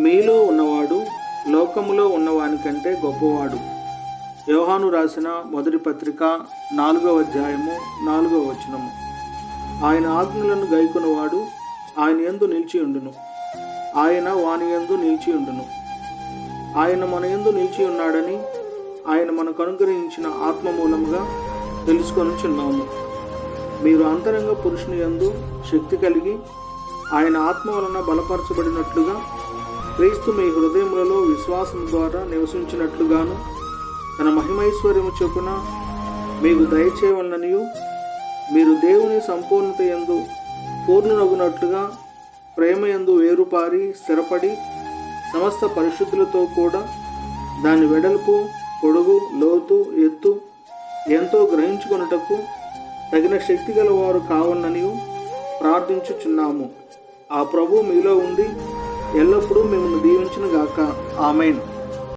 మీలో ఉన్నవాడు లోకములో ఉన్నవానికంటే గొప్పవాడు. యోహాను రాసిన మొదటి పత్రిక 4వ అధ్యాయము 4వ వచనము. ఆయన ఆజ్ఞలను గైకొనువాడు ఆయన యందు నిలిచియుండును, ఆయన వాని యందు నిలిచియుండును. ఆయన మన యందు నిలిచి ఉన్నాడని ఆయన మనకు అనుగ్రహించిన ఆత్మ మూలముగా తెలుసుకొనుచున్నాము. మీరు అంతరంగ పురుషుని యందు శక్తి కలిగి ఆయన ఆత్మ వలన బలపరచబడినట్లుగా క్రీస్తు మీ హృదయములలో విశ్వాసం ద్వారా నివసించినట్లుగాను తన మహిమైశ్వర్యము చొప్పున మీకు దయచేయవలననియు మీరు దేవుని సంపూర్ణత యందు పూర్ణునగునట్లుగా ప్రేమ యందు వేరుపారి స్థిరపడి సమస్త పరిశుద్ధులతో కూడా దాని వెడల్పు, పొడుగు, లోతు, ఎత్తు ఎంతో గ్రహించుకొనుటకు తగిన శక్తి గల వారు కావాలనియు ప్రార్థించుచున్నాము. ఆ ప్రభు మీలో ఉండి ఎల్లప్పుడూ మిమ్మల్ని దీవించునుగాక. ఆమేన్.